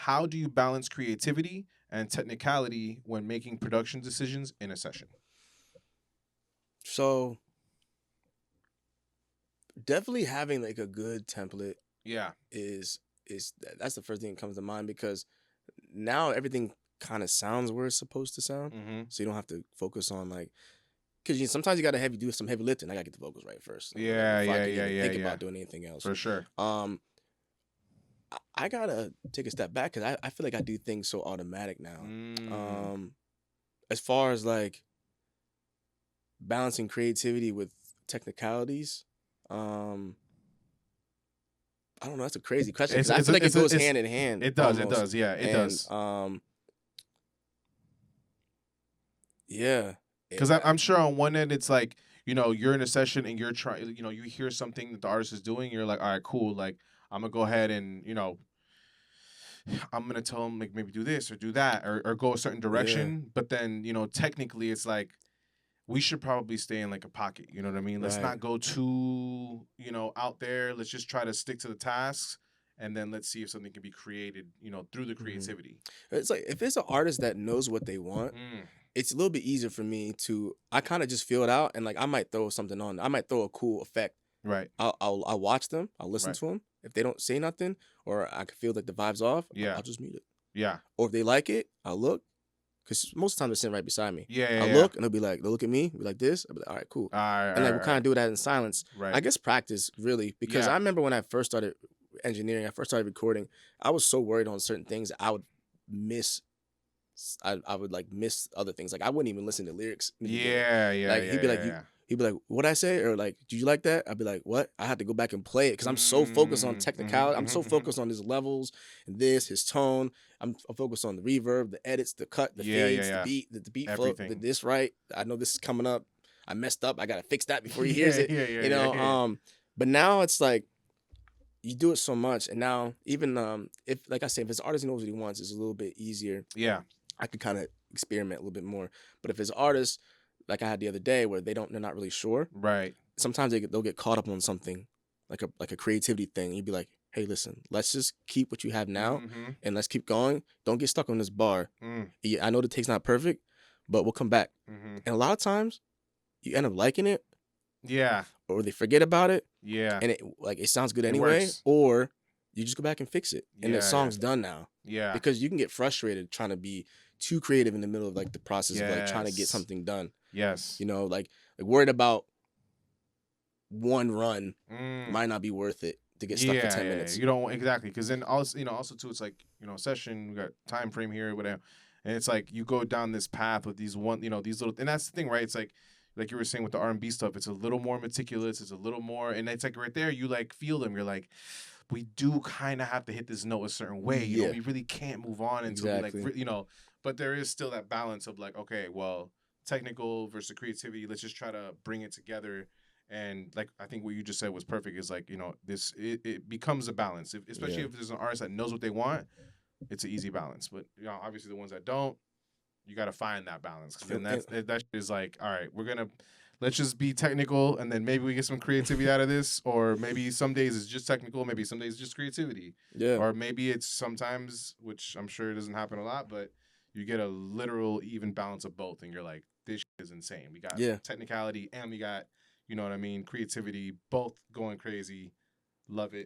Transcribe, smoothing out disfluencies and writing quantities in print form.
how do you balance creativity and technicality when making production decisions in a session? So definitely having like a good template Yeah. is that's the first thing that comes to mind, because now everything kind of sounds where it's supposed to sound. Mm-hmm. So you don't have to focus on like, because sometimes you gotta do some heavy lifting. I gotta get the vocals right first, Yeah, before I yeah, can yeah, even yeah, think yeah. about doing anything else. For sure. I gotta take a step back because I feel like I do things so automatic now. Mm. Um, as far as like balancing creativity with technicalities, um, I don't know. That's a crazy question because I feel like it goes hand in hand it does, it almost. does, yeah, it And does. yeah, Because I'm sure on one end it's like, you're in a session and you're trying, you hear something that the artist is doing, you're like, all right, cool, like I'm gonna go ahead and I'm gonna tell them like maybe do this or do that or go a certain yeah, direction, but then technically it's like we should probably stay in like a pocket. You know what I mean? Let's right. not go too out there. Let's just try to stick to the tasks, and then let's see if something can be created through the hmm creativity. It's like if it's an artist that knows what they want, Mm, it's a little bit easier for me to. I kind of just feel it out, and like I might throw something on. I might throw a cool effect. right, I'll watch them. I'll listen right, to them. If they don't say nothing, or I can feel that the vibe's off, yeah, I'll just mute it. yeah, Or if they like it, I'll look, because most of the time they're sitting right beside me. yeah, yeah, I'll yeah. look and they'll look at me, be like this. I'll be like, all right, cool. All right, And all like right, we'll all kind right, of do that in silence. right. I guess practice really, because I Yeah. remember when I first started engineering, I first started recording, I was so worried on certain things I would miss. I would like miss other things. Like I wouldn't even listen to lyrics in the beginning. Yeah, yeah, Like yeah, yeah, yeah. he'd be like, "What'd I say?" Or like, "Did you like that?" I'd be like, "What?" I had to go back and play it because I'm so focused on technicality. I'm so focused on his levels and his tone. I'm focused on the reverb, the edits, the cut, the Yeah, yeah, fades, yeah. the beat flow, Everything. this right. I know this is coming up. I messed up. I gotta fix that before he hears Yeah, it. yeah, yeah, You yeah, know. yeah. But now it's like you do it so much, and now even if like I said, if his artist knows what he wants, it's a little bit easier. Yeah. I could kind of experiment a little bit more. But if it's artists, like I had the other day, where they're not really sure, Right. sometimes they'll get caught up on something like a creativity thing. You'd be like, hey, listen, let's just keep what you have now, Mm-hmm. and let's keep going. Don't get stuck on this bar. Mm, Yeah, I know the take's not perfect, but we'll come back. mm-hmm. And a lot of times, you end up liking it, Yeah. or they forget about it, Yeah. and it sounds good It anyway, works. or you just go back and fix it, and the Yeah, yeah. song's done now. Yeah. Because you can get frustrated trying to be too creative in the middle of like the process of like trying to get Yes. something done. Yes. Like worried about one run Mm. might not be worth it to get stuck for 10 Yeah, minutes. you don't exactly because then also also too it's like session we got time frame here whatever, and it's like you go down this path with these these little, and that's the thing, right? It's like you were saying with the R&B stuff, it's a little more meticulous, it's a little more, and it's like right there you like feel them, you're like, we do kind of have to hit this note a certain way, Yeah. we really can't move on until Exactly. we like but there is still that balance of like, okay, well, technical versus creativity, let's just try to bring it together. And like I think what you just said was perfect. Is like this it becomes a balance, especially Yeah. if there's an artist that knows what they want. It's an easy balance, but obviously the ones that don't, you got to find that balance. Because then that is like, all right, let's just be technical, and then maybe we get some creativity out of this, or maybe some days it's just technical, maybe some days it's just creativity, Yeah. or maybe it's sometimes, which I'm sure it doesn't happen a lot, but you get a literal even balance of both, and you're like, this is insane. We got technicality and we got, you know what I mean, creativity, both going crazy. Love it.